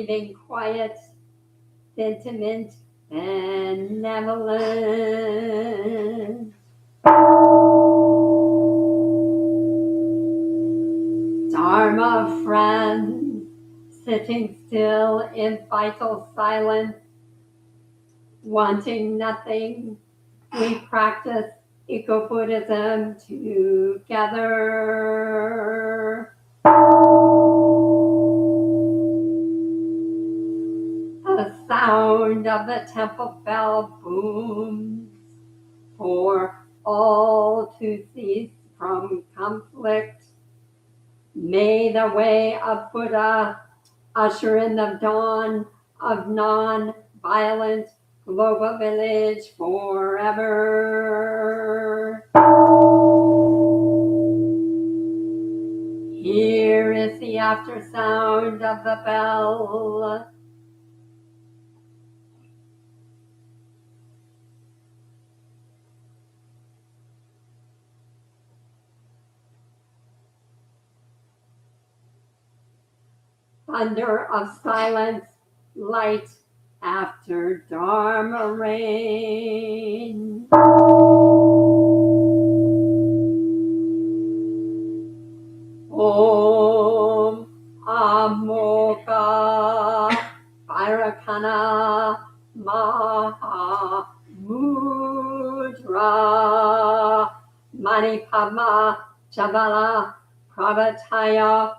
breathing quiet, sentiment, benevolent. Dharma friend, sitting still in vital silence, wanting nothing, we practice eco-Buddhism together. The sound of the temple bell booms for all to cease from conflict. May the way of Buddha usher in the dawn of non-violent global village forever. Here is the after sound of the bell. Thunder of silence, light after Dharma rain. Om Amoka Bhairakana Maha Mudra Manipama Chavala Pravataya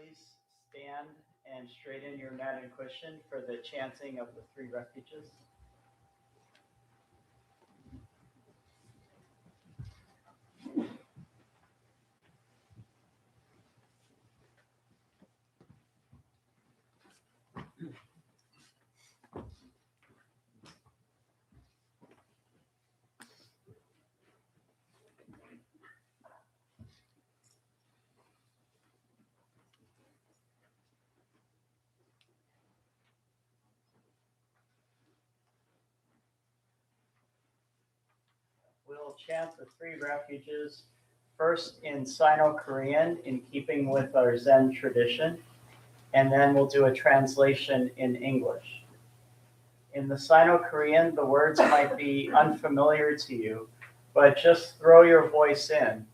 Please stand and straighten your mat and cushion for the chanting of the three refuges. We'll chant the three refuges first in Sino-Korean in keeping with our Zen tradition, and then we'll do a translation in English. In the Sino-Korean, the words might be unfamiliar to you, but just throw your voice in.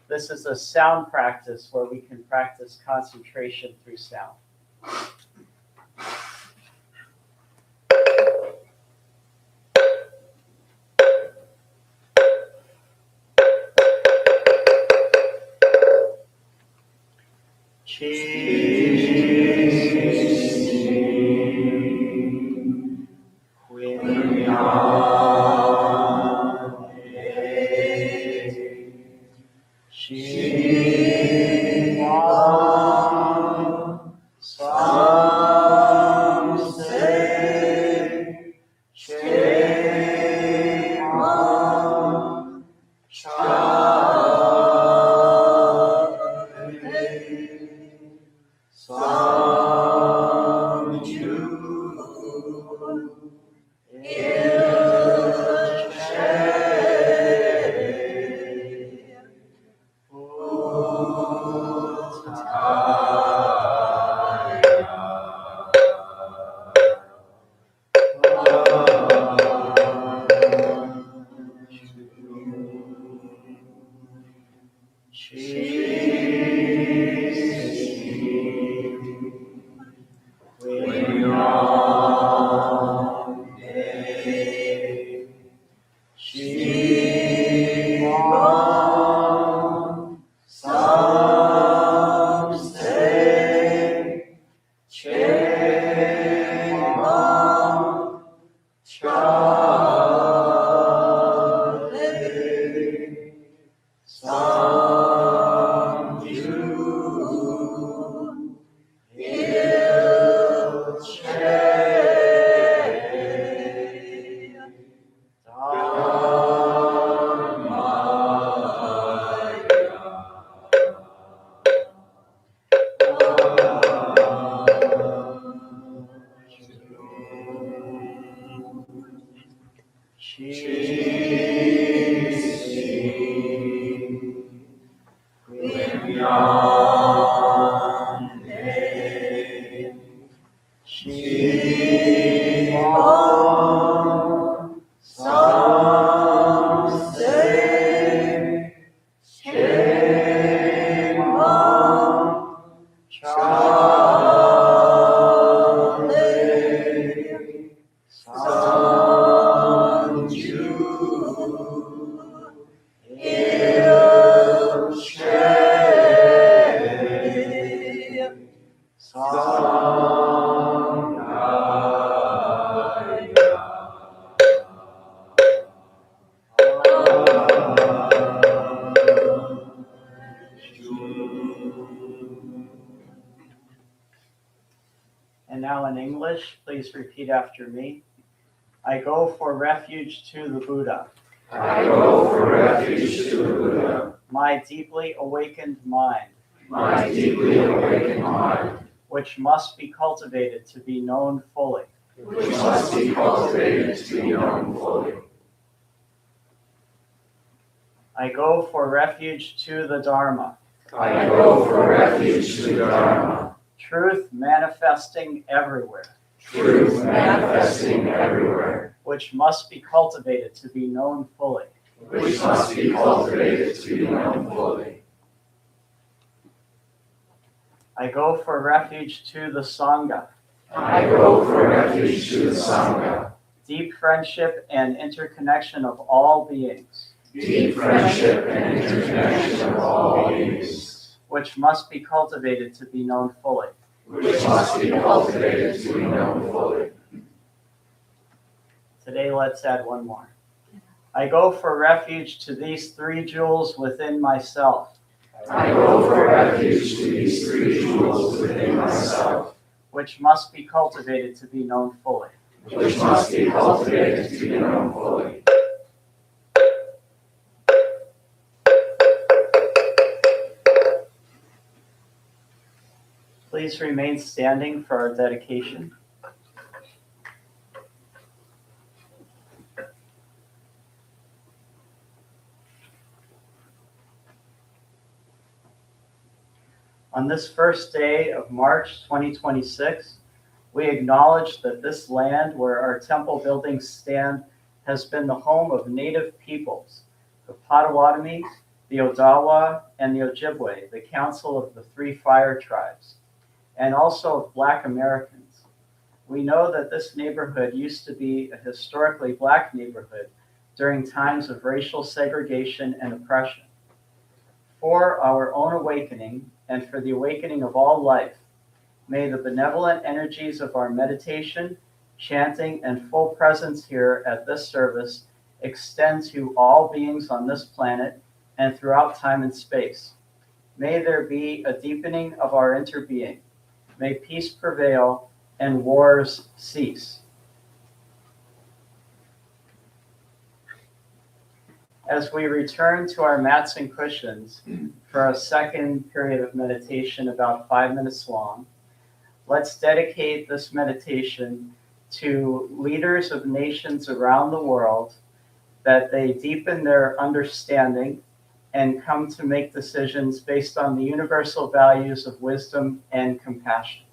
This is a sound practice where we can practice concentration through sound. Sam And now in English, please repeat after me. I go for refuge to the Buddha. I go for refuge to the Buddha. My deeply awakened mind. My deeply awakened mind. Which must be cultivated to be known fully. Which must be cultivated to be known fully. I go for refuge to the Dharma. I go for refuge to the Dharma. Truth manifesting everywhere. Truth manifesting everywhere. Which must be cultivated to be known fully. Which must be cultivated to be known fully. I go for refuge to the Sangha. I go for refuge to the Sangha. Deep friendship and interconnection of all beings. Deep friendship and interconnection of all beings. Which must be cultivated to be known fully. Which must be cultivated to be known fully. Today, let's add one more. I go for refuge to these three jewels within myself. I go for refuge to these three jewels within myself. Which must be cultivated to be known fully. Which must be cultivated to be known fully. Please remain standing for our dedication. On this first day of March 2026, we acknowledge that this land where our temple buildings stand has been the home of native peoples, the Potawatomi, the Odawa, and the Ojibwe, the Council of the Three Fire Tribes, and also of Black Americans. We know that this neighborhood used to be a historically Black neighborhood during times of racial segregation and oppression. For our own awakening and for the awakening of all life, may the benevolent energies of our meditation, chanting, and full presence here at this service extend to all beings on this planet and throughout time and space. May there be a deepening of our interbeing. May peace prevail and wars cease. As we return to our mats and cushions for a second period of meditation about 5 minutes long, let's dedicate this meditation to leaders of nations around the world, that they deepen their understanding and come to make decisions based on the universal values of wisdom and compassion.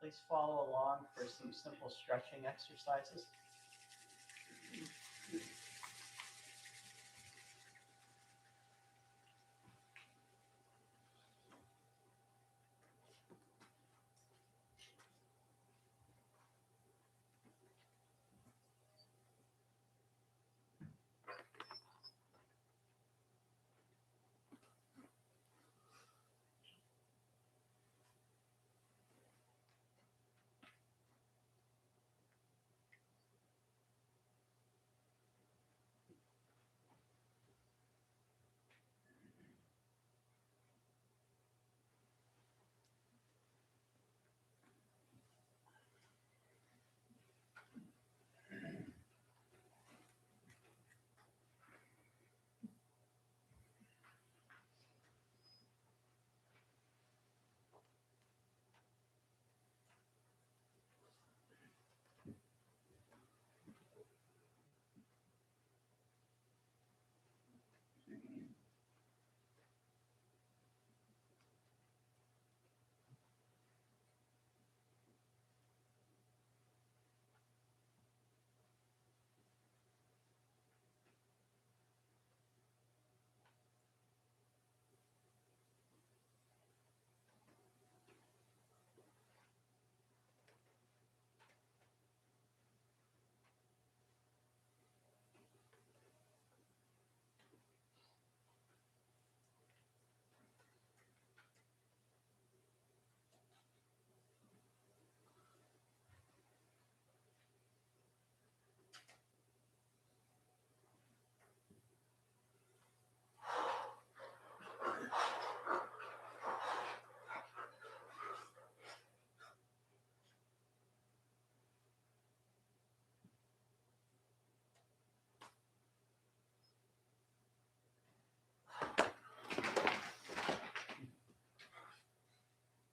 Please follow along for some simple stretching exercises.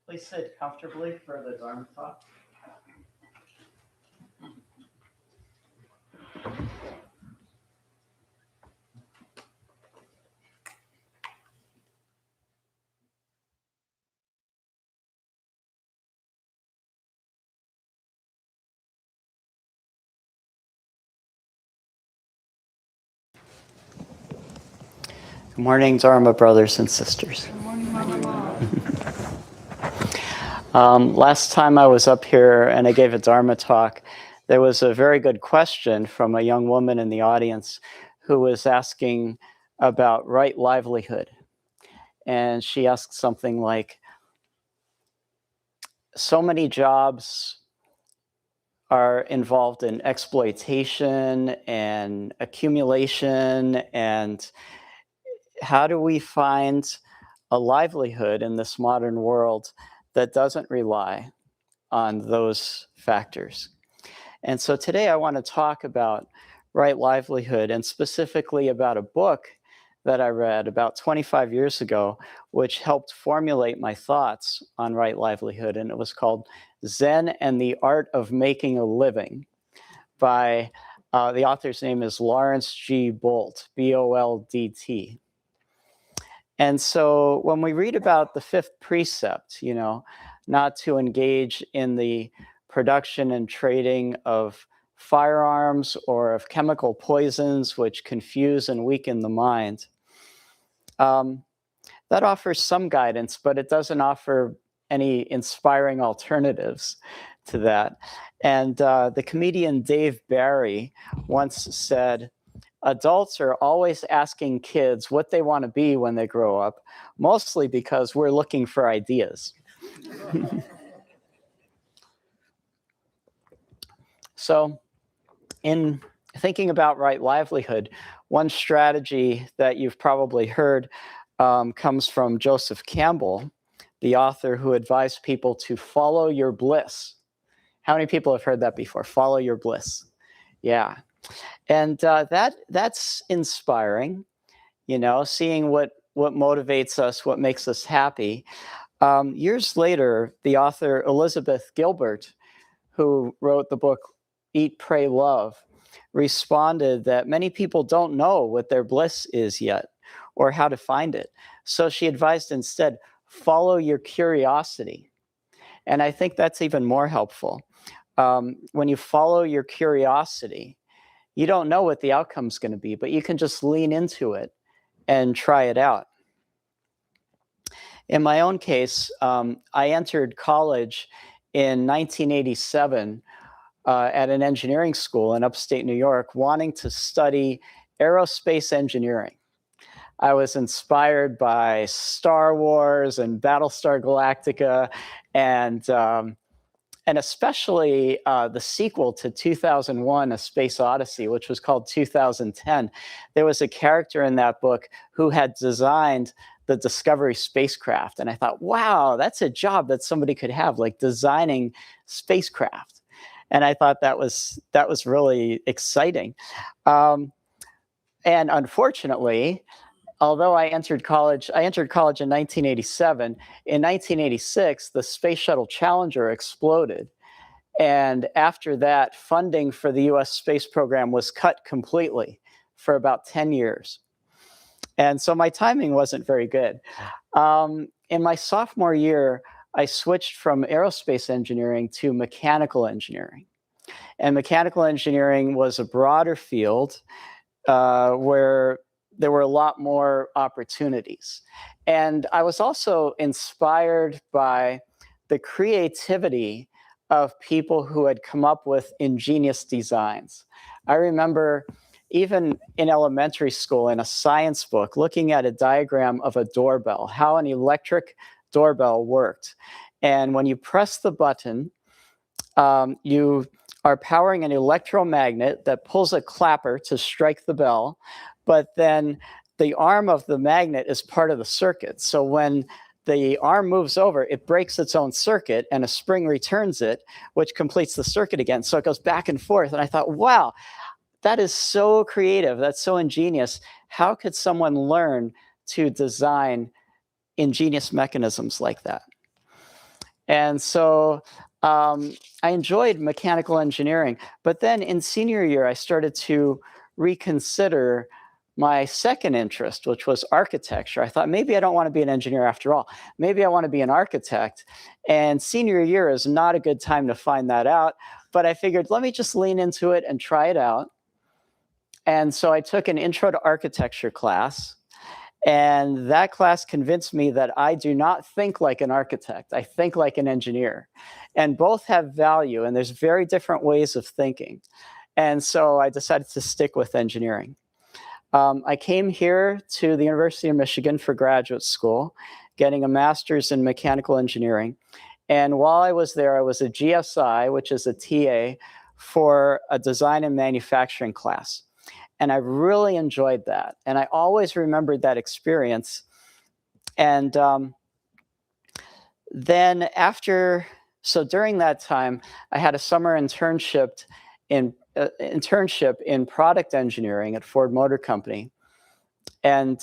Please sit comfortably for the Dharma talk. Good morning, Dharma brothers and sisters. Good morning, Mama. Last time I was up here and I gave a Dharma talk, there was a very good question from a young woman in the audience who was asking about right livelihood. And she asked something like, so many jobs are involved in exploitation and accumulation, and how do we find a livelihood in this modern world that doesn't rely on those factors? And so today I want to talk about right livelihood, and specifically about a book that I read about 25 years ago, which helped formulate my thoughts on right livelihood. And it was called Zen and the Art of Making a Living by, the author's name is Lawrence G. Bolt, B-O-L-D-T. And so when we read about the fifth precept, not to engage in the production and trading of firearms or of chemical poisons which confuse and weaken the mind, that offers some guidance, but it doesn't offer any inspiring alternatives to that. And the comedian Dave Barry once said, adults are always asking kids what they want to be when they grow up, mostly because we're looking for ideas. So in thinking about right livelihood, one strategy that you've probably heard comes from Joseph Campbell, the author who advised people to follow your bliss. How many people have heard that before? Follow your bliss. Yeah. And that's inspiring, seeing what motivates us, what makes us happy. Years later, the author Elizabeth Gilbert, who wrote the book Eat, Pray, Love, responded that many people don't know what their bliss is yet or how to find it. So she advised instead, follow your curiosity. And I think that's even more helpful. When you follow your curiosity, you don't know what the outcome's going to be, but you can just lean into it and try it out. In my own case, I entered college in 1987 at an engineering school in upstate New York, wanting to study aerospace engineering. I was inspired by Star Wars and Battlestar Galactica, and especially the sequel to 2001, A Space Odyssey, which was called 2010. There was a character in that book who had designed the Discovery spacecraft. And I thought, wow, that's a job that somebody could have, like designing spacecraft. And I thought that was really exciting. And unfortunately, although I entered college in 1987. In 1986, the Space Shuttle Challenger exploded. And after that, funding for the US space program was cut completely for about 10 years. And so my timing wasn't very good. In my sophomore year, I switched from aerospace engineering to mechanical engineering. And mechanical engineering was a broader field where there were a lot more opportunities. And I was also inspired by the creativity of people who had come up with ingenious designs. I remember even in elementary school in a science book, looking at a diagram of a doorbell, how an electric doorbell worked. And when you press the button, you are powering an electromagnet that pulls a clapper to strike the bell, but then the arm of the magnet is part of the circuit. So when the arm moves over, it breaks its own circuit and a spring returns it, which completes the circuit again. So it goes back and forth. And I thought, wow, that is so creative. That's so ingenious. How could someone learn to design ingenious mechanisms like that? And so I enjoyed mechanical engineering. But then in senior year, I started to reconsider my second interest, which was architecture. I thought, maybe I don't want to be an engineer after all. Maybe I want to be an architect. And senior year is not a good time to find that out. But I figured, let me just lean into it and try it out. And so I took an intro to architecture class. And that class convinced me that I do not think like an architect. I think like an engineer. And both have value. And there's very different ways of thinking. And so I decided to stick with engineering. I came here to the University of Michigan for graduate school, getting a master's in mechanical engineering. And while I was there, I was a GSI, which is a TA, for a design and manufacturing class. And I really enjoyed that. And I always remembered that experience. And then during that time, I had a summer internship in product engineering at Ford Motor Company. And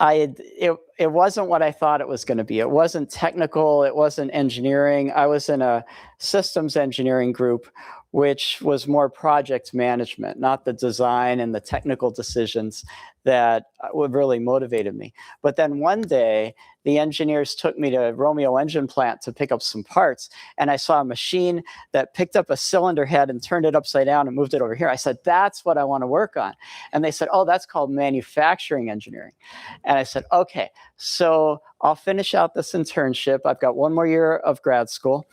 it wasn't what I thought it was going to be. It wasn't technical. It wasn't engineering. I was in a systems engineering group, which was more project management, not the design and the technical decisions that really motivated me. But then one day, the engineers took me to Romeo engine plant to pick up some parts. And I saw a machine that picked up a cylinder head and turned it upside down and moved it over here. I said, that's what I want to work on. And they said, oh, that's called manufacturing engineering. And I said, okay, so I'll finish out this internship. I've got one more year of grad school.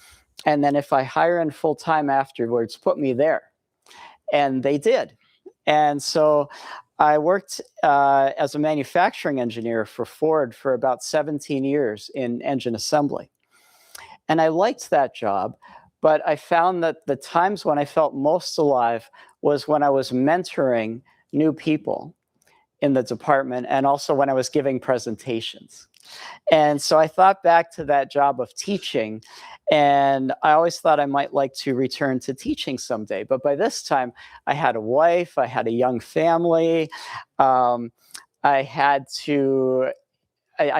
And then if I hire in full time afterwards, put me there. And they did. And so I worked as a manufacturing engineer for Ford for about 17 years in engine assembly. And I liked that job, but I found that the times when I felt most alive was when I was mentoring new people in the department and also when I was giving presentations. And so I thought back to that job of teaching, and I always thought I might like to return to teaching someday. But by this time, I had a wife, I had a young family. I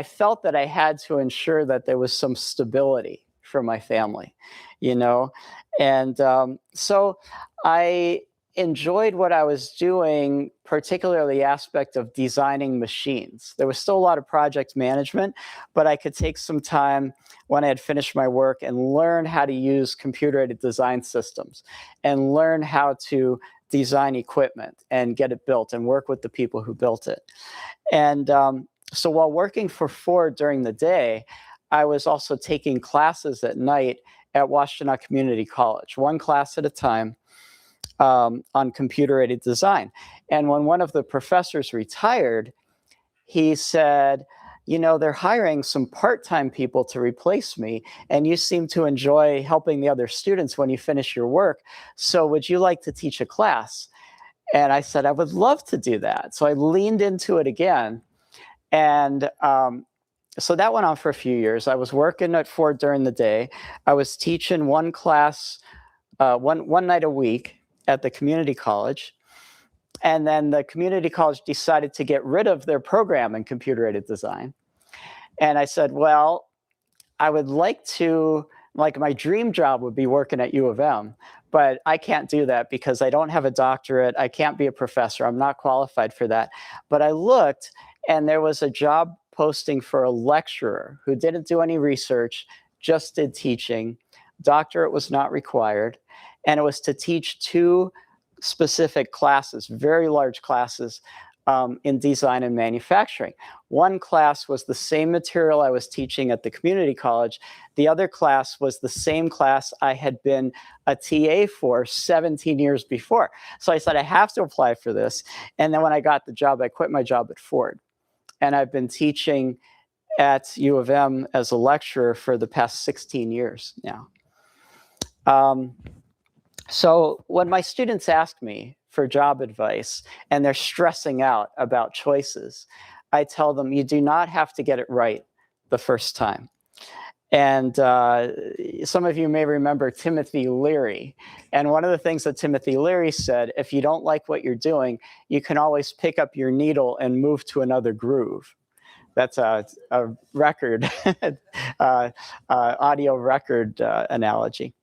felt that I had to ensure that there was some stability for my family, you know? And so I enjoyed what I was doing, particularly the aspect of designing machines. There was still a lot of project management, but I could take some time when I had finished my work and learn how to use computer-aided design systems and learn how to design equipment and get it built and work with the people who built it. And so while working for Ford during the day, I was also taking classes at night at Washtenaw Community College, one class at a time, on computer-aided design. And when one of the professors retired, he said, you know, they're hiring some part-time people to replace me, and you seem to enjoy helping the other students when you finish your work. So would you like to teach a class? And I said, I would love to do that. So I leaned into it again. And so that went on for a few years. I was working at Ford during the day. I was teaching one class one night a week at the community college. And then the community college decided to get rid of their program in computer-aided design. And I said, well, I would like to, like my dream job would be working at U of M, but I can't do that because I don't have a doctorate. I can't be a professor. I'm not qualified for that. But I looked, and there was a job posting for a lecturer who didn't do any research, just did teaching. Doctorate was not required. And it was to teach 2 specific classes, very large classes, in design and manufacturing. One class was the same material I was teaching at the community college. The other class was the same class I had been a TA for 17 years before. So I said, I have to apply for this. And then when I got the job, I quit my job at Ford. And I've been teaching at U of M as a lecturer for the past 16 years now. So when my students ask me for job advice and they're stressing out about choices, I tell them you do not have to get it right the first time. And some of you may remember Timothy Leary. And one of the things that Timothy Leary said, if you don't like what you're doing, you can always pick up your needle and move to another groove. That's a record, audio record analogy.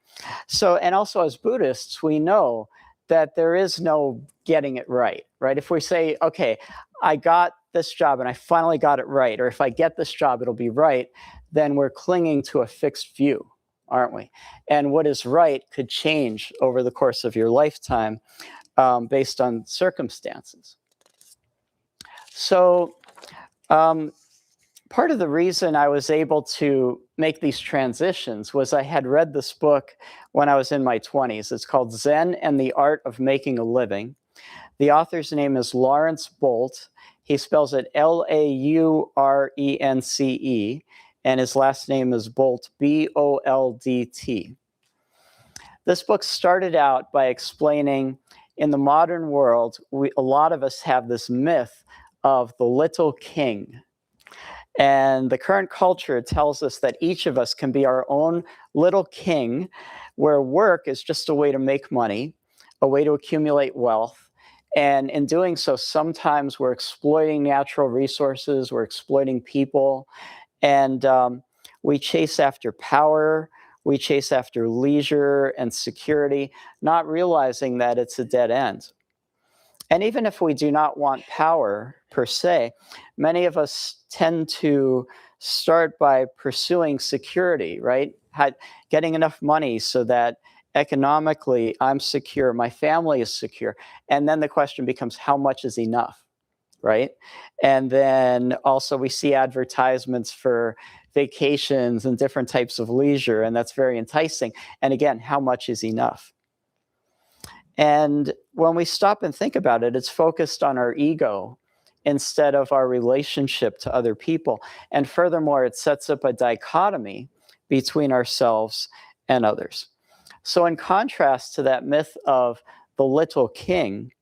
So, and also as Buddhists, we know that there is no getting it right, right? If we say, okay, I got this job and I finally got it right, or if I get this job, it'll be right, then we're clinging to a fixed view, aren't we? And what is right could change over the course of your lifetime based on circumstances. So, part of the reason I was able to make these transitions was I had read this book when I was in my 20s. It's called Zen and the Art of Making a Living. The author's name is Lawrence Bolt. He spells it Laurence, and his last name is Bolt, Boldt. This book started out by explaining in the modern world, a lot of us have this myth of the little king. And the current culture tells us that each of us can be our own little king, where work is just a way to make money, a way to accumulate wealth. And in doing so, sometimes we're exploiting natural resources, we're exploiting people, and we chase after power, we chase after leisure and security, not realizing that it's a dead end. And even if we do not want power per se, many of us tend to start by pursuing security, right? Getting enough money so that economically I'm secure, my family is secure. And then the question becomes, how much is enough, right? And then also we see advertisements for vacations and different types of leisure, and that's very enticing. And again, how much is enough? And when we stop and think about it, it's focused on our ego instead of our relationship to other people. And furthermore, it sets up a dichotomy between ourselves and others. So in contrast to that myth of the little king,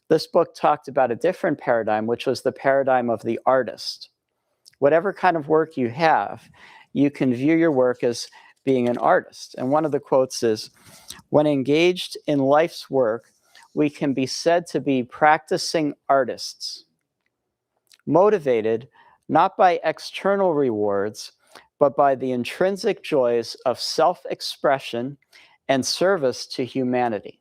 this book talked about a different paradigm, which was the paradigm of the artist. Whatever kind of work you have, you can view your work as being an artist. And one of the quotes is, when engaged in life's work, we can be said to be practicing artists, motivated not by external rewards, but by the intrinsic joys of self-expression and service to humanity.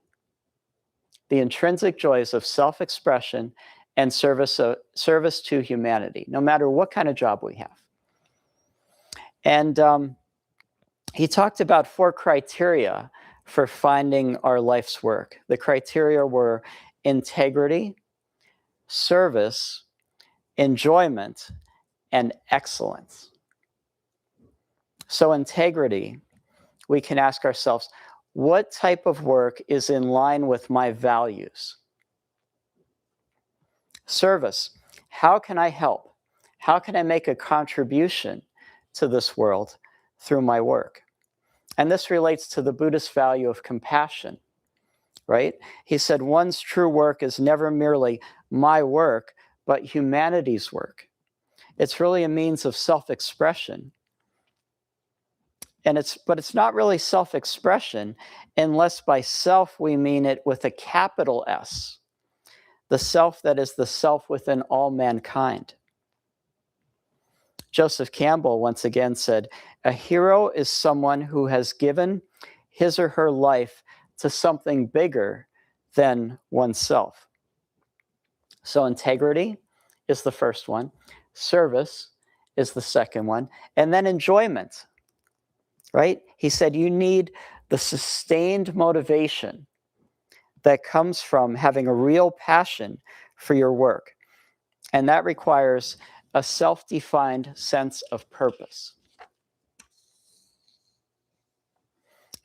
the intrinsic joys of self-expression and service to humanity, no matter what kind of job we have. And he talked about 4 criteria for finding our life's work. The criteria were integrity, service, enjoyment, and excellence. So integrity, we can ask ourselves, what type of work is in line with my values? Service, how can I help? How can I make a contribution to this world through my work? And this relates to the Buddhist value of compassion, right? He said, one's true work is never merely my work, but humanity's work. It's really a means of self-expression. But it's not really self-expression unless by self we mean it with a capital S, the self that is the self within all mankind. Joseph Campbell once again said, a hero is someone who has given his or her life to something bigger than oneself. So integrity is the first one, service is the second one, and then enjoyment, right? He said you need the sustained motivation that comes from having a real passion for your work, and that requires a self-defined sense of purpose.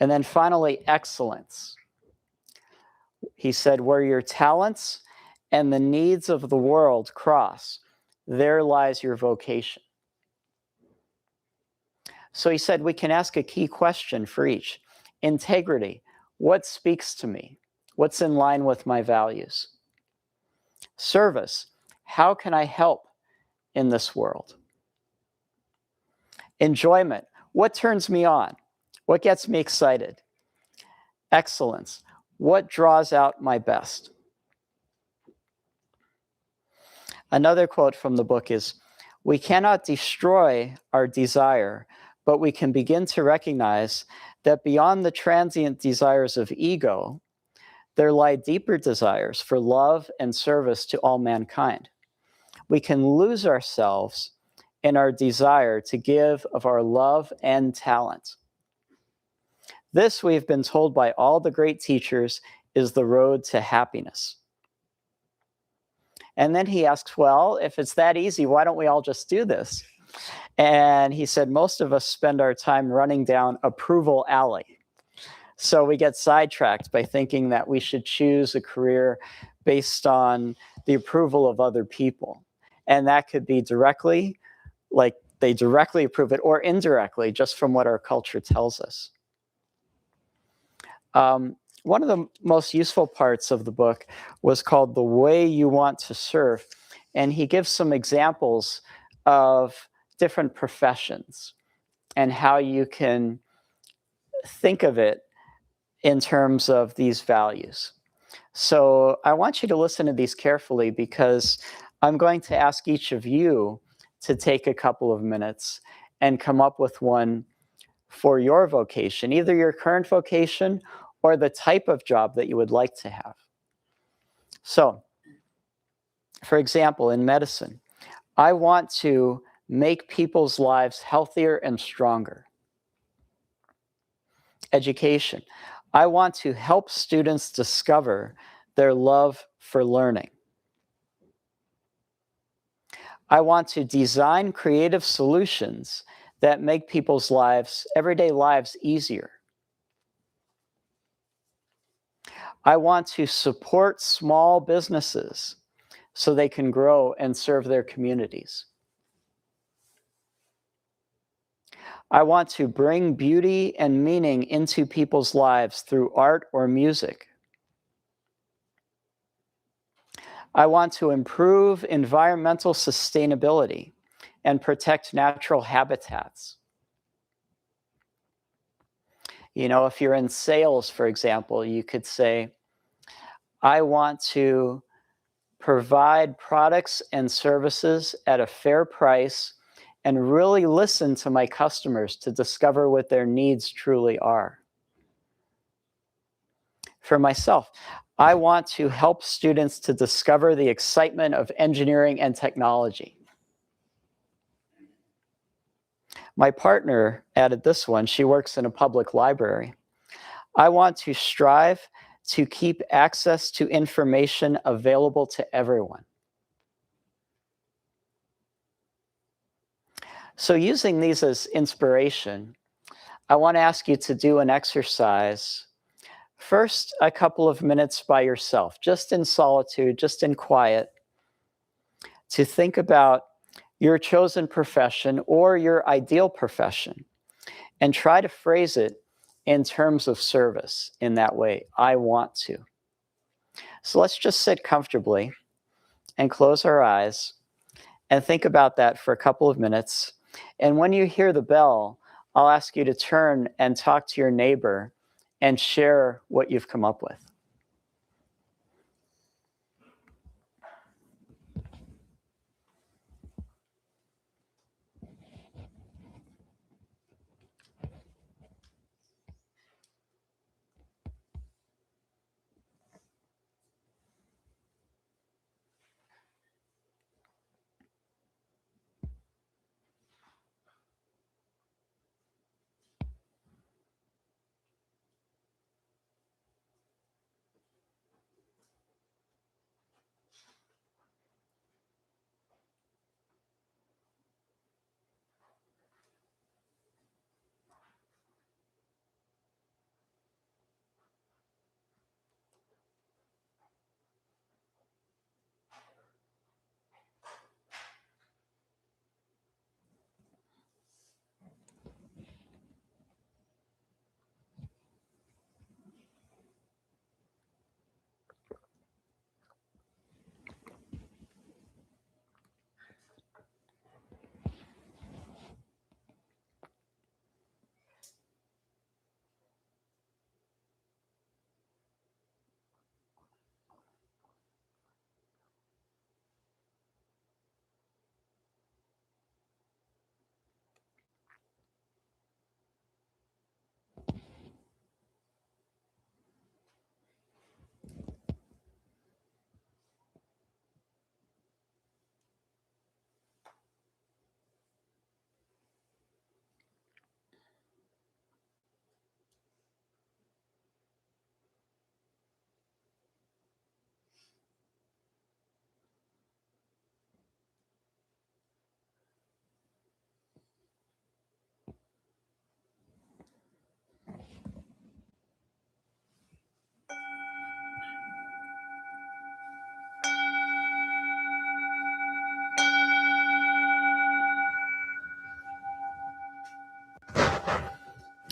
And then finally, excellence. He said, where your talents and the needs of the world cross, there lies your vocation. So he said, we can ask a key question for each. Integrity, what speaks to me? What's in line with my values? Service, how can I help in this world? Enjoyment, what turns me on? What gets me excited? Excellence, what draws out my best? Another quote from the book is, we cannot destroy our desire, but we can begin to recognize that beyond the transient desires of ego, there lie deeper desires for love and service to all mankind. We can lose ourselves in our desire to give of our love and talent. This, we've been told by all the great teachers, is the road to happiness. And then he asks, well, if it's that easy, why don't we all just do this? And he said, most of us spend our time running down approval alley. So we get sidetracked by thinking that we should choose a career based on the approval of other people. And that could be directly, like they directly approve it, or indirectly, just from what our culture tells us. One of the most useful parts of the book was called The Way You Want to Serve. And he gives some examples of different professions and how you can think of it in terms of these values. So I want you to listen to these carefully, because I'm going to ask each of you to take a couple of minutes and come up with one for your vocation, either your current vocation or the type of job that you would like to have. So, for example, in medicine, I want to make people's lives healthier and stronger. Education, I want to help students discover their love for learning. I want to design creative solutions that make people's lives, everyday lives, easier. I want to support small businesses so they can grow and serve their communities. I want to bring beauty and meaning into people's lives through art or music. I want to improve environmental sustainability and protect natural habitats. You know, if you're in sales, for example, you could say, I want to provide products and services at a fair price and really listen to my customers to discover what their needs truly are. For myself, I want to help students to discover the excitement of engineering and technology. My partner added this one. She works in a public library. I want to strive to keep access to information available to everyone. So using these as inspiration, I want to ask you to do an exercise. First, a couple of minutes by yourself, just in solitude, just in quiet, to think about your chosen profession or your ideal profession and try to phrase it in terms of service in that way. I want to. So let's just sit comfortably and close our eyes and think about that for a couple of minutes. And when you hear the bell, I'll ask you to turn and talk to your neighbor and share what you've come up with.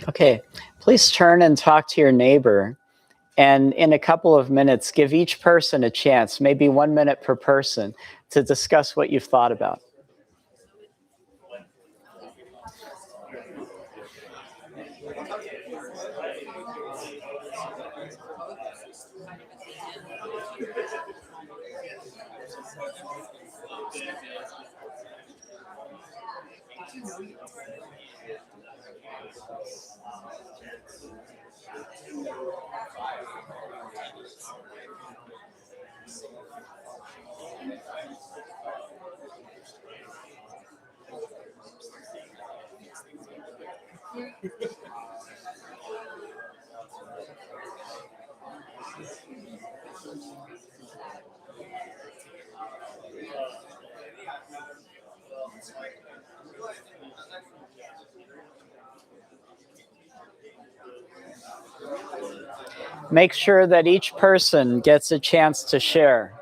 Okay, please turn and talk to your neighbor. And in a couple of minutes, give each person a chance, maybe 1 minute per person, to discuss what you've thought about. Make sure that each person gets a chance to share.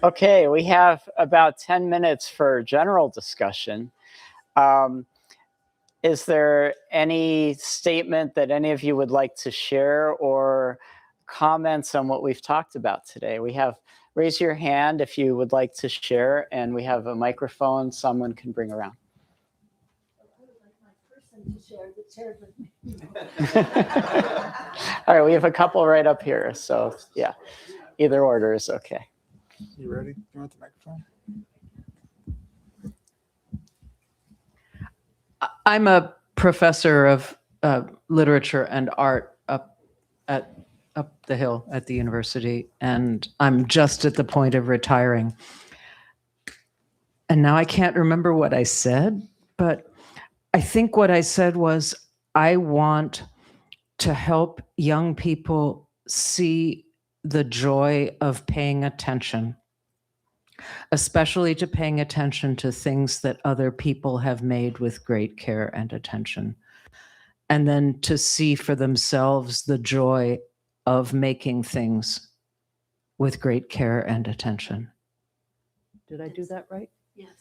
Okay, we have about 10 minutes for general discussion. Is there any statement that any of you would like to share or comments on what we've talked about today? Raise your hand if you would like to share, and we have a microphone someone can bring around. I would like my person to share that shared with me. All right, we have a couple right up here, so yeah, either order is okay. You ready? You want the microphone? I'm a professor of literature and art up the hill at the university, and I'm just at the point of retiring. And now I can't remember what I said, but I think what I said was I want to help young people see the joy of paying attention, especially to paying attention to things that other people have made with great care and attention. And then to see for themselves the joy of making things with great care and attention. Did I do that right? Yes.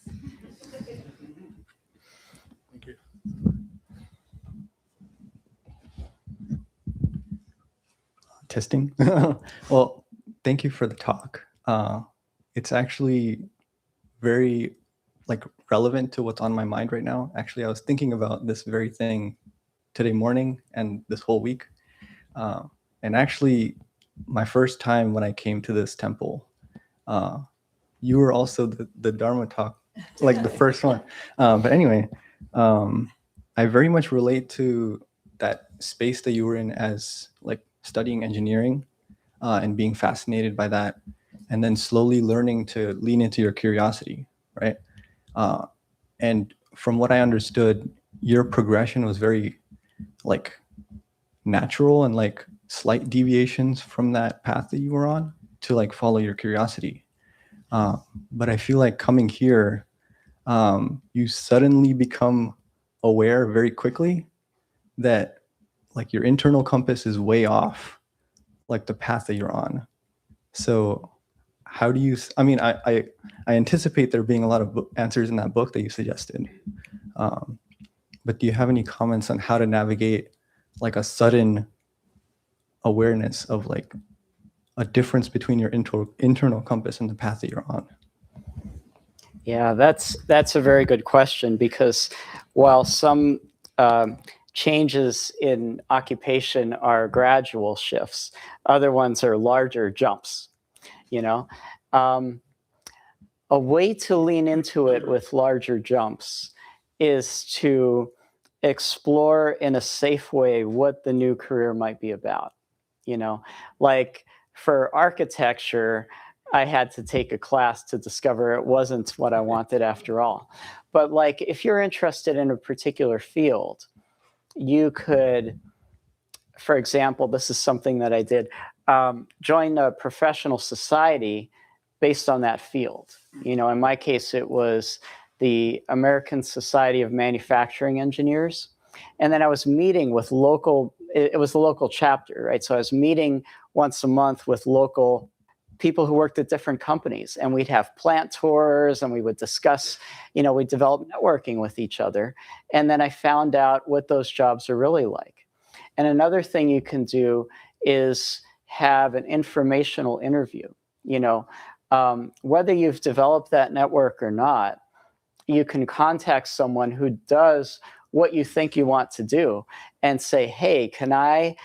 Thank you. Testing. Well, thank you for the talk. It's actually very relevant to what's on my mind right now. Actually, I was thinking about this very thing today morning and this whole week. And actually, my first time when I came to this temple, you were also the Dharma talk, the first one. But anyway, I very much relate to that space that you were in as studying engineering and being fascinated by that, and then slowly learning to lean into your curiosity, right? And from what I understood, your progression was very natural and slight deviations from that path that you were on to follow your curiosity. But I feel like coming here, you suddenly become aware very quickly that your internal compass is way off the path that you're on. So how do you, I anticipate there being a lot of answers in that book that you suggested. But do you have any comments on how to navigate a sudden awareness of a difference between your internal compass and the path that you're on? Yeah, that's a very good question, because while some changes in occupation are gradual shifts, other ones are larger jumps, a way to lean into it with larger jumps is to explore in a safe way what the new career might be about. For architecture, I had to take a class to discover it wasn't what I wanted after all. But if you're interested in a particular field, you could, for example, this is something that I did, join a professional society based on that field. In my case, it was the American Society of Manufacturing Engineers. And then I was meeting with it was the local chapter, right? So I was meeting once a month with local people who worked at different companies, and we'd have plant tours and we would discuss, we'd develop networking with each other. And then I found out what those jobs are really like. And another thing you can do is have an informational interview. you know, whether you've developed that network or not, you can contact someone who does what you think you want to do and say, hey, can I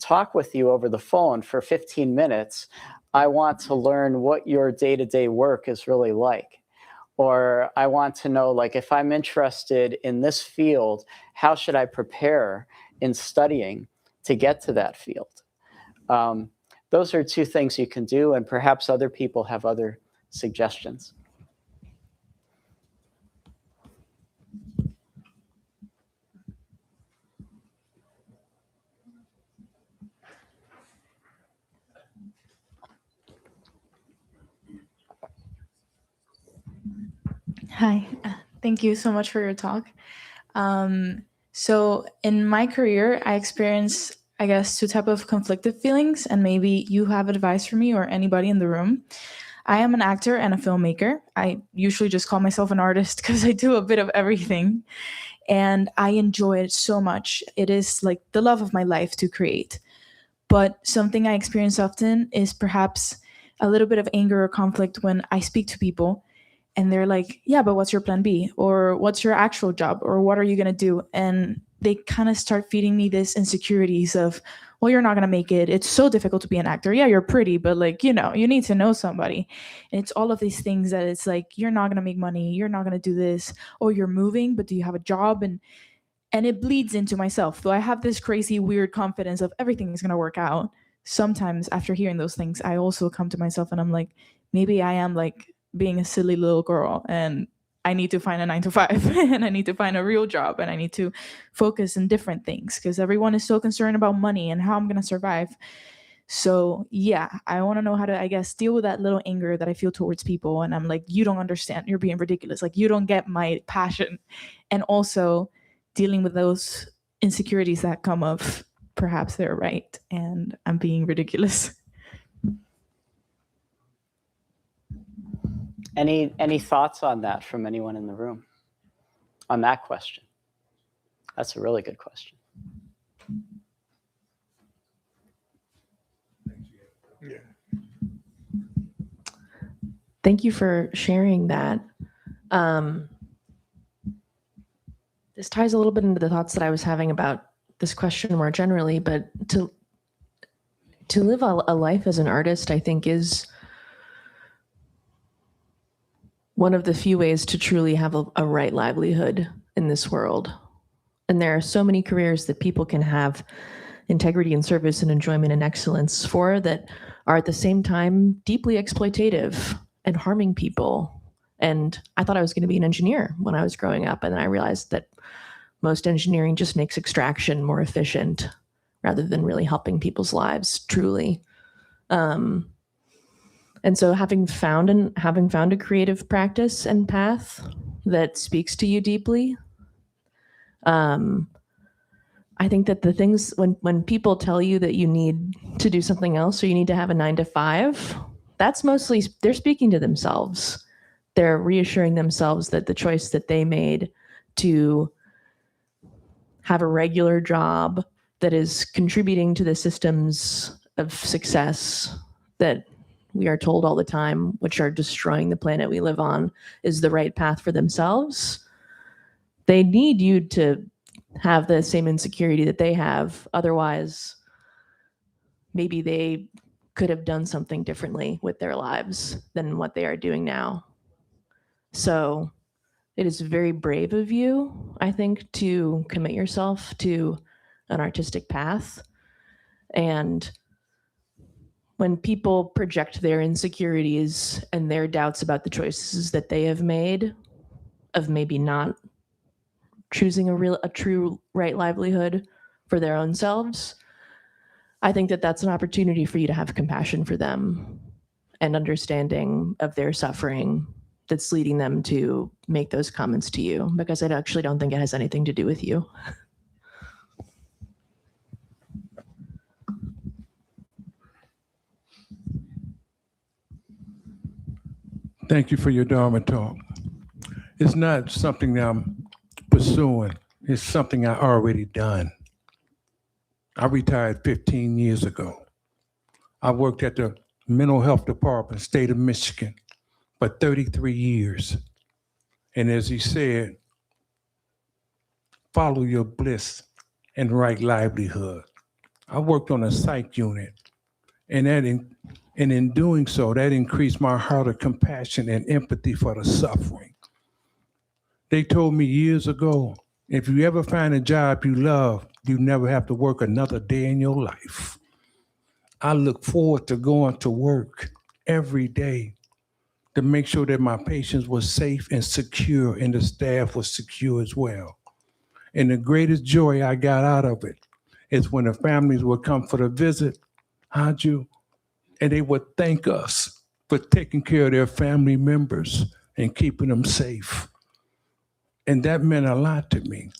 talk with you over the phone for 15 minutes? I want to learn what your day-to-day work is really like. Or I want to know, like, if I'm interested in this field, how should I prepare in studying to get to that field? Those are two things you can do, and perhaps other people have other suggestions. Hi, thank you so much for your talk. So in my career, I experienced, I guess, two types of conflicted feelings, and maybe you have advice for me or anybody in the room. I am an actor and a filmmaker. I usually just call myself an artist because I do a bit of everything, and I enjoy it so much. It is like the love of my life to create. But something I experience often is perhaps a little bit of anger or conflict when I speak to people and they're like, yeah, but what's your plan B? Or what's your actual job? Or what are you going to do? And they kind of start feeding me this insecurities of, well, you're not going to make it. It's so difficult to be an actor. Yeah, you're pretty, but like, you know, you need to know somebody. And it's all of these things that it's like, you're not going to make money. You're not going to do this. Oh, you're moving, but do you have a job? And it bleeds into myself. Though I have this crazy, weird confidence of everything is going to work out. Sometimes after hearing those things, I also come to myself and I'm like, maybe I am like being a silly little girl and I need to find a 9-to-5 and I need to find a real job and I need to focus on different things because everyone is so concerned about money and how I'm going to survive. So yeah, I want to know how to, I guess, deal with that little anger that I feel towards people. And I'm like, you don't understand. You're being ridiculous. Like, you don't get my passion. And also dealing with those insecurities that come of perhaps they're right and I'm being ridiculous. Any thoughts on that from anyone in the room on that question? That's a really good question. Yeah. Thank you for sharing that. This ties a little bit into the thoughts that I was having about this question more generally, but to live a life as an artist, I think, is one of the few ways to truly have a right livelihood in this world. And there are so many careers that people can have integrity and service and enjoyment and excellence for that are at the same time deeply exploitative and harming people. And I thought I was going to be an engineer when I was growing up, and then I realized that most engineering just makes extraction more efficient rather than really helping people's lives truly. And so having found a creative practice and path that speaks to you deeply, I think that the things when people tell you that you need to do something else or you need to have a 9-to-5, that's mostly they're speaking to themselves. They're reassuring themselves that the choice that they made to have a regular job that is contributing to the systems of success that we are told all the time, which are destroying the planet we live on, is the right path for themselves. They need you to have the same insecurity that they have. Otherwise, maybe they could have done something differently with their lives than what they are doing now. So it is very brave of you, I think, to commit yourself to an artistic path. And when people project their insecurities and their doubts about the choices that they have made of maybe not choosing a true right livelihood for their own selves, I think that that's an opportunity for you to have compassion for them and understanding of their suffering that's leading them to make those comments to you, because I actually don't think it has anything to do with you. Thank you for your Dharma talk. It's not something that I'm pursuing. It's something I already done. I retired 15 years ago. I worked at the mental health department, state of Michigan, for 33 years. And as he said, follow your bliss and right livelihood. I worked on a psych unit, and in doing so, that increased my heart of compassion and empathy for the suffering. They told me years ago, if you ever find a job you love, you never have to work another day in your life. I look forward to going to work every day to make sure that my patients were safe and secure and the staff was secure as well. And the greatest joy I got out of it is when the families would come for the visit, how'd you? And they would thank us for taking care of their family members and keeping them safe. And that meant a lot to me.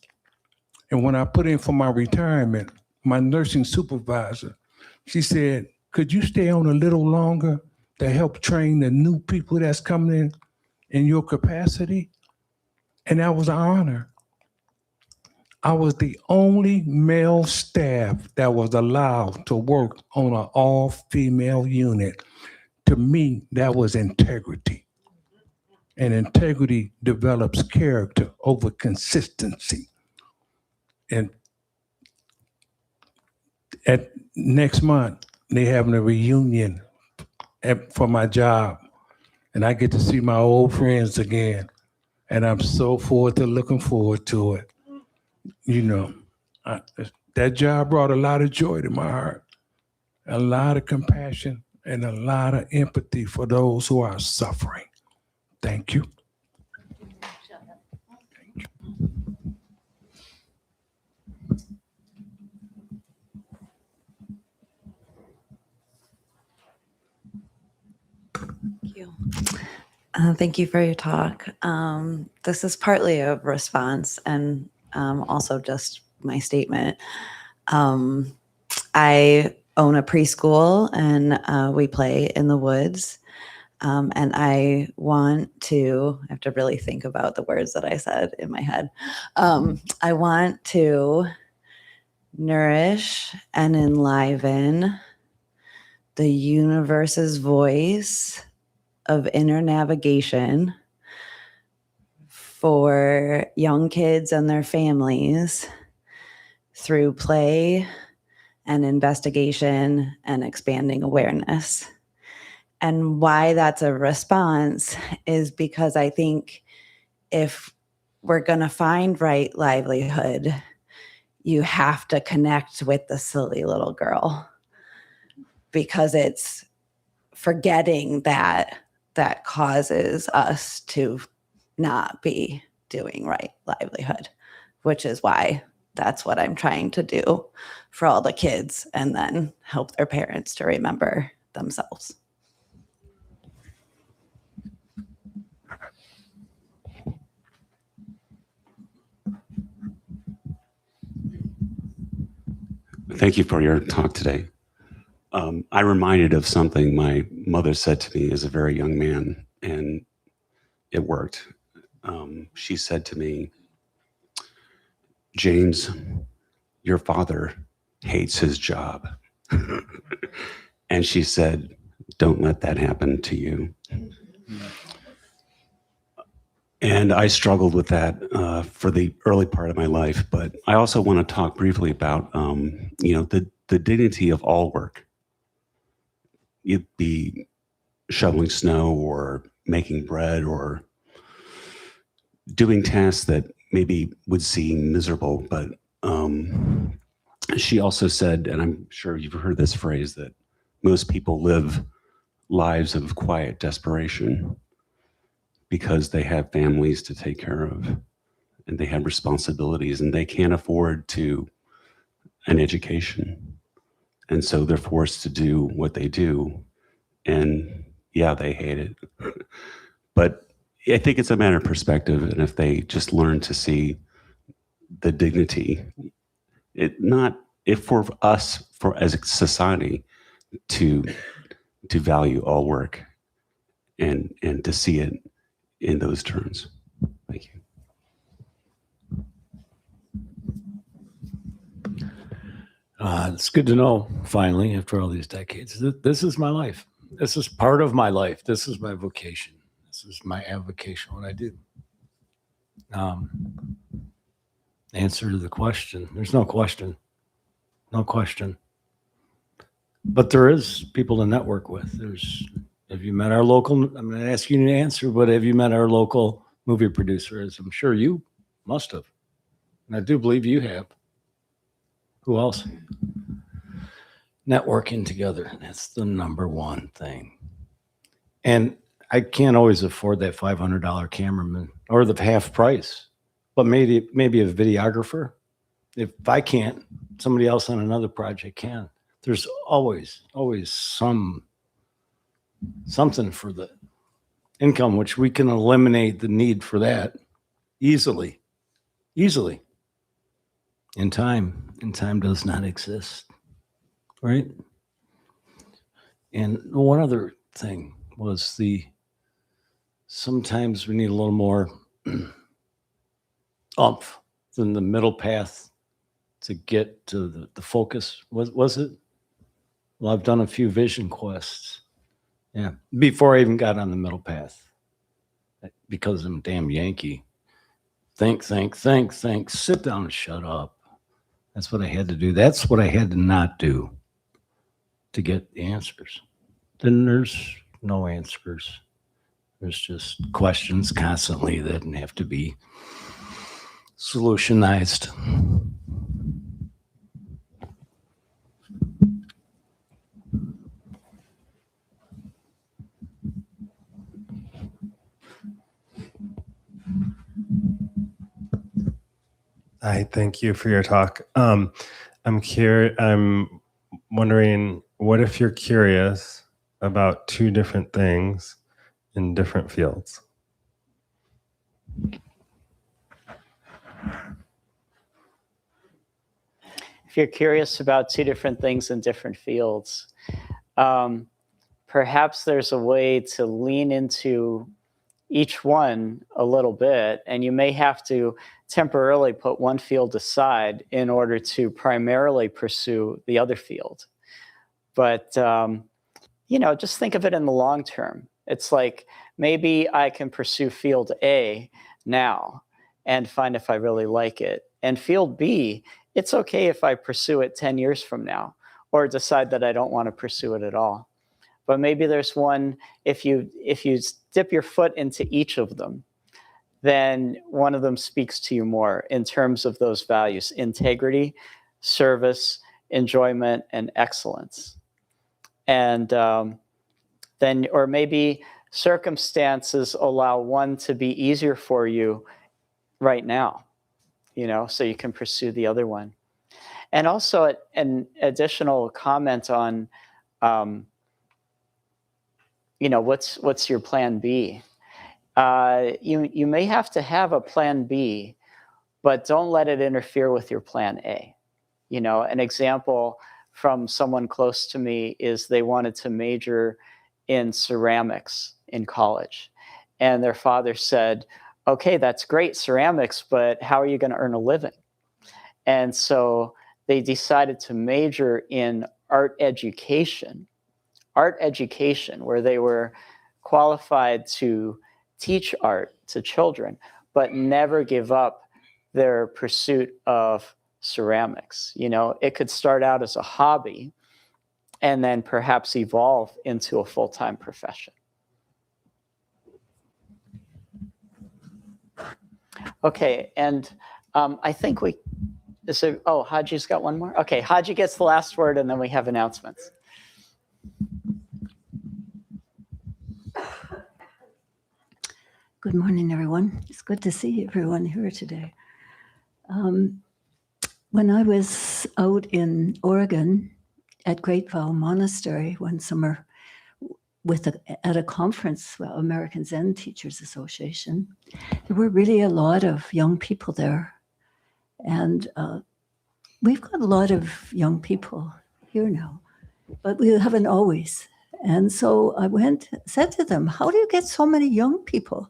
And when I put in for my retirement, my nursing supervisor, she said, could you stay on a little longer to help train the new people that's coming in your capacity? And that was an honor. I was the only male staff that was allowed to work on an all-female unit. To me, that was integrity. And integrity develops character over consistency. And at next month, they having a reunion for my job. And I get to see my old friends again. And I'm so looking forward to it. You know, that job brought a lot of joy to my heart, a lot of compassion, and a lot of empathy for those who are suffering. Thank you. Thank you. Thank you for your talk. This is partly a response and also just my statement. I own a preschool and we play in the woods. And I have to really think about the words that I said in my head. I want to nourish and enliven the universe's voice of inner navigation for young kids and their families through play and investigation and expanding awareness. And why that's a response is because I think if we're going to find right livelihood, you have to connect with the silly little girl, because it's forgetting that causes us to not be doing right livelihood, which is why that's what I'm trying to do for all the kids, and then help their parents to remember themselves. Thank you for your talk today. I reminded of something my mother said to me as a very young man, and it worked. She said to me, James, your father hates his job. And she said, don't let that happen to you. And I struggled with that for the early part of my life, but I also want to talk briefly about, the dignity of all work. It'd be shoveling snow or making bread or doing tasks that maybe would seem miserable, but she also said, and I'm sure you've heard this phrase, that most people live lives of quiet desperation because they have families to take care of and they have responsibilities and they can't afford an education. And so they're forced to do what they do. And yeah, they hate it. But I think it's a matter of perspective. And if they just learn to see the dignity, for us as a society to value all work and to see it in those terms. Thank you. It's good to know, finally, after all these decades, this is my life. This is part of my life. This is my vocation. This is my avocation, what I do. Answer to the question. There's no question. No question. But there is people to network with. Have you met our local, I'm not asking you to answer, but have you met our local movie producer? As I'm sure you must have. And I do believe you have. Who else? Networking together. That's the number one thing. And I can't always afford that $500 cameraman or the half price, but maybe a videographer. If I can't, somebody else on another project can. There's always something for the income, which we can eliminate the need for that easily. And time does not exist, right? And one other thing was sometimes we need a little more oomph than the middle path to get to the focus. Was it? Well, I've done a few vision quests. Yeah, before I even got on the middle path, because I'm a damn Yankee. Think, sit down and shut up. That's what I had to do. That's what I had to not do to get the answers. Then there's no answers. There's just questions constantly that have to be solutionized. I thank you for your talk. I'm wondering, what if you're curious about two different things in different fields? If you're curious about two different things in different fields, perhaps there's a way to lean into each one a little bit, and you may have to temporarily put one field aside in order to primarily pursue the other field. But, just think of it in the long term. It's like, maybe I can pursue field A now and find if I really like it. And field B, it's okay if I pursue it 10 years from now, or decide that I don't want to pursue it at all. But maybe there's one, if you dip your foot into each of them, then one of them speaks to you more in terms of those values: integrity, service, enjoyment, and excellence. And then, or maybe circumstances allow one to be easier for you right now, so you can pursue the other one. And also an additional comment on, what's your plan B? You may have to have a plan B, but don't let it interfere with your plan A. An example from someone close to me is they wanted to major in ceramics in college. And their father said, okay, that's great, ceramics, but how are you going to earn a living? And so they decided to major in art education, where they were qualified to teach art to children, but never give up their pursuit of ceramics. It could start out as a hobby and then perhaps evolve into a full-time profession. Okay, and I think Haji's got one more? Okay, Haji gets the last word, and then we have announcements. Good morning, everyone. It's good to see everyone here today. When I was out in Oregon at Great Vow Monastery one summer at a conference, American Zen Teachers Association, there were really a lot of young people there. And we've got a lot of young people here now, but we haven't always. And so I said to them, how do you get so many young people?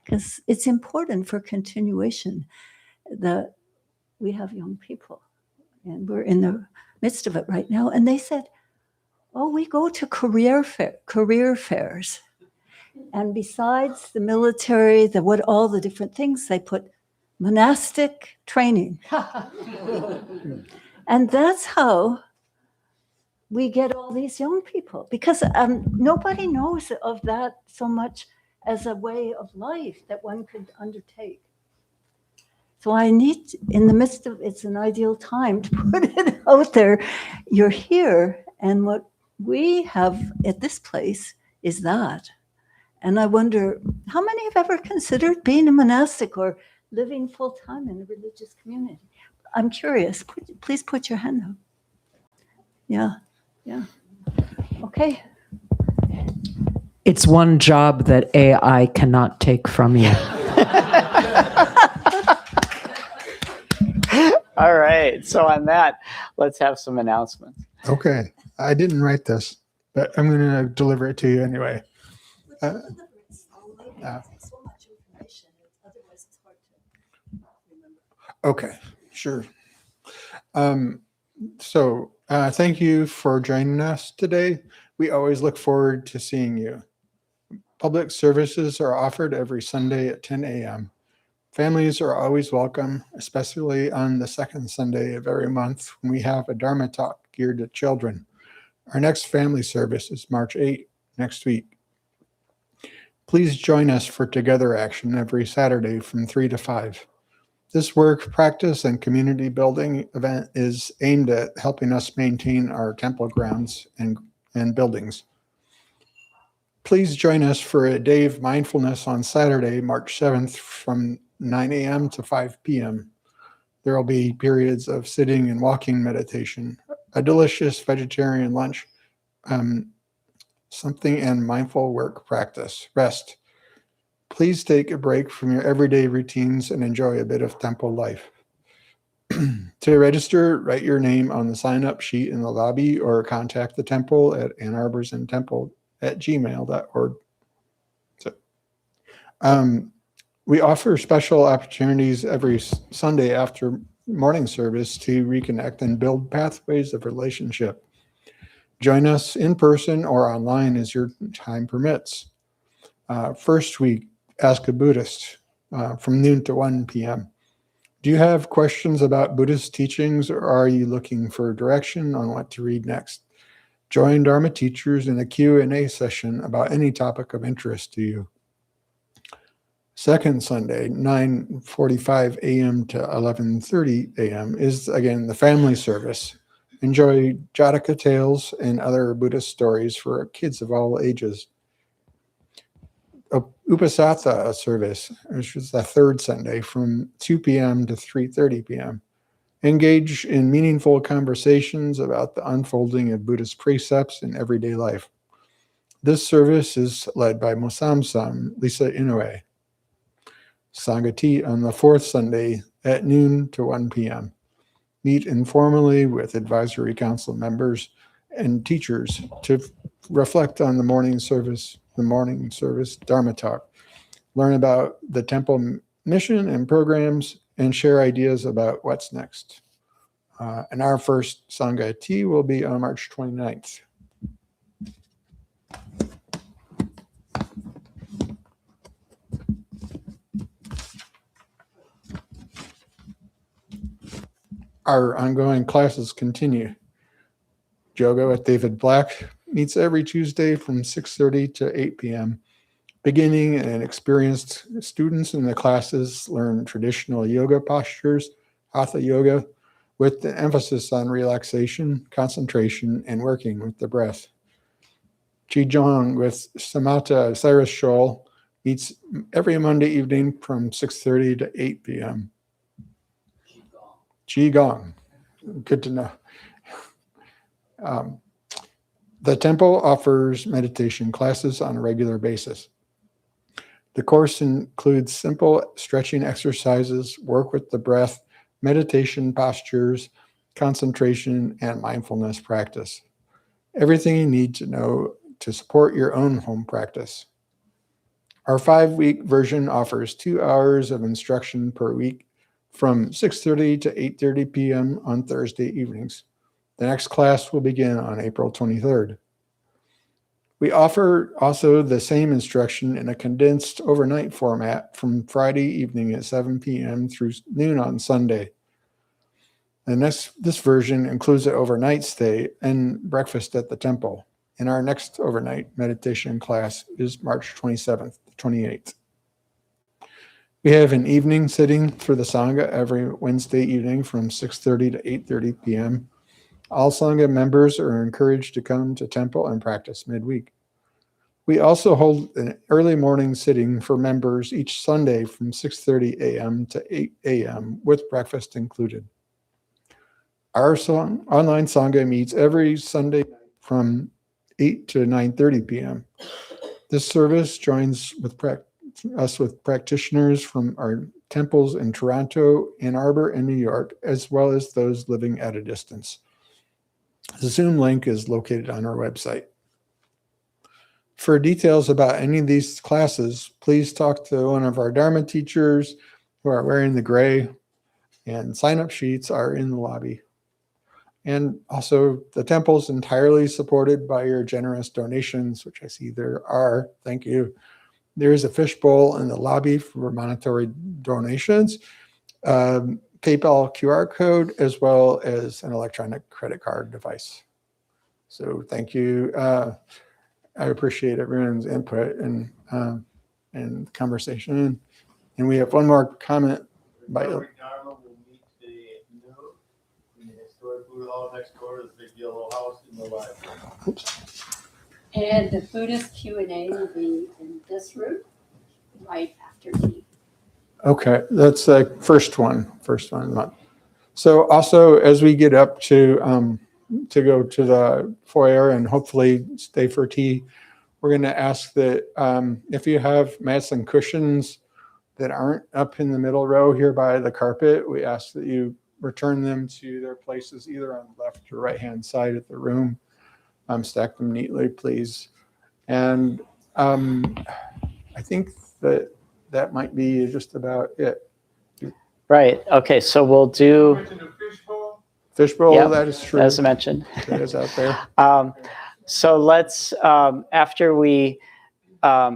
Because it's important for continuation that we have young people. And we're in the midst of it right now. And they said, Oh, we go to career fairs. And besides the military, all the different things, they put monastic training. And that's how we get all these young people, because nobody knows of that so much as a way of life that one could undertake. So I need, in the midst of, it's an ideal time to put it out there. You're here, and what we have at this place is that. And I wonder, how many have ever considered being a monastic or living full time in a religious community? I'm curious. Please put your hand up. Yeah, yeah. Okay. It's one job that AI cannot take from you. All right. So on that, let's have some announcements. Okay. I didn't write this, but I'm going to deliver it to you anyway. Okay, sure. So thank you for joining us today. We always look forward to seeing you. Public services are offered every Sunday at 10 a.m. Families are always welcome, especially on the second Sunday of every month when we have a Dharma talk geared to children. Our next family service is March 8, next week. Please join us for Together Action every Saturday from 3 to 5. This work, practice, and community building event is aimed at helping us maintain our temple grounds and buildings. Please join us for a day of mindfulness on Saturday, March 7th from 9 a.m. to 5 p.m. There will be periods of sitting and walking meditation, a delicious vegetarian lunch, something and mindful work practice, rest. Please take a break from your everyday routines and enjoy a bit of temple life. To register, write your name on the sign-up sheet in the lobby or contact the temple at annarborzentemple@gmail.org. So, we offer special opportunities every Sunday after morning service to reconnect and build pathways of relationship. Join us in person or online as your time permits. First week, Ask a Buddhist from noon to 1 p.m. Do you have questions about Buddhist teachings, or are you looking for direction on what to read next? Join Dharma teachers in a Q&A session about any topic of interest to you. Second Sunday, 9:45 a.m. to 11:30 a.m. is again the family service. Enjoy Jataka tales and other Buddhist stories for kids of all ages. Upasatha service, which is the third Sunday from 2 p.m. to 3:30 p.m. Engage in meaningful conversations about the unfolding of Buddhist precepts in everyday life. This service is led by Mosamsam Lisa Inoue. Sangati on the fourth Sunday at noon to 1 p.m. Meet informally with advisory council members and teachers to reflect on the morning service Dharma talk, learn about the temple mission and programs, and share ideas about what's next. And our first Sangha tea will be on March 29th. Our ongoing classes continue. Yoga with David Black meets every Tuesday from 6:30 to 8 p.m. Beginning and experienced students in the classes learn traditional yoga postures, hatha yoga, with the emphasis on relaxation, concentration, and working with the breath. Qigong with Samatha Cyrus Scholl meets every Monday evening from 6:30 to 8 p.m. Qigong, good to know. The temple offers meditation classes on a regular basis. The course includes simple stretching exercises, work with the breath, meditation postures, concentration, and mindfulness practice. Everything you need to know to support your own home practice. Our 5-week version offers 2 hours of instruction per week from 6:30 to 8:30 p.m. on Thursday evenings. The next class will begin on April 23rd. We offer also the same instruction in a condensed overnight format from Friday evening at 7 p.m. through noon on Sunday. And this version includes an overnight stay and breakfast at the temple. And our next overnight meditation class is March 27th to 28th. We have an evening sitting for the Sangha every Wednesday evening from 6:30 to 8:30 p.m. All Sangha members are encouraged to come to temple and practice midweek. We also hold an early morning sitting for members each Sunday from 6:30 a.m. to 8 a.m. with breakfast included. Our online Sangha meets every Sunday from 8 to 9:30 p.m. This service joins us with practitioners from our temples in Toronto, Ann Arbor, and New York, as well as those living at a distance. The Zoom link is located on our website. For details about any of these classes, please talk to one of our Dharma teachers who are wearing the gray, and sign-up sheets are in the lobby. And also, the temple is entirely supported by your generous donations, which I see there are. Thank you. There is a fishbowl in the lobby for monetary donations, PayPal QR code, as well as an electronic credit card device. So thank you. I appreciate everyone's input and conversation. And we have one more comment by next door to the big yellow house in the library. Oops. And the Buddhist Q&A will be in this room right after tea. Okay, that's the first one. So also, as we get up to go to the foyer and hopefully stay for tea, we're going to ask that if you have mats and cushions that aren't up in the middle row here by the carpet, we ask that you return them to their places either on the left or right hand side of the room. Stack them neatly, please. And I think that might be just about it. Right. Okay. So we'll do fishbowl. Yep, that is true. as I mentioned. That is out there. So let's, after we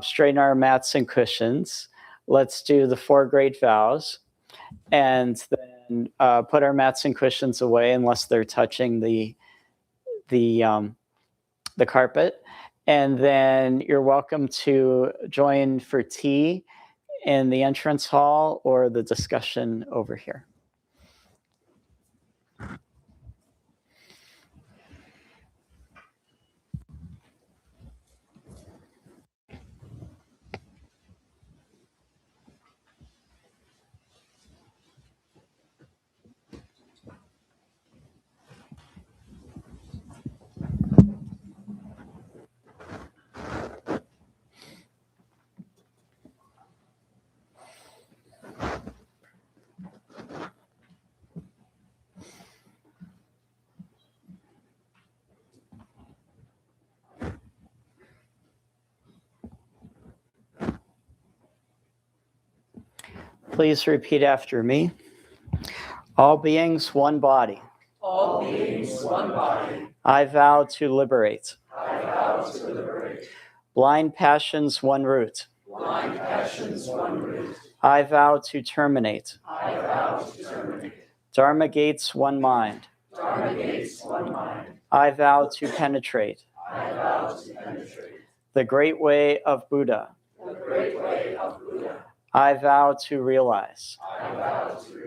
straighten our mats and cushions, let's do the 4 great vows, and then put our mats and cushions away unless they're touching the carpet. And then you're welcome to join for tea in the entrance hall or the discussion over here. Please repeat after me. All beings, one body. All beings, one body. I vow to liberate. I vow to liberate. Blind passions, one root. Blind passions, one root. I vow to terminate. I vow to terminate. Dharma gates, one mind. Dharma gates, one mind. I vow to penetrate. I vow to penetrate. The great way of Buddha. The great way of Buddha. I vow to realize. I vow to realize.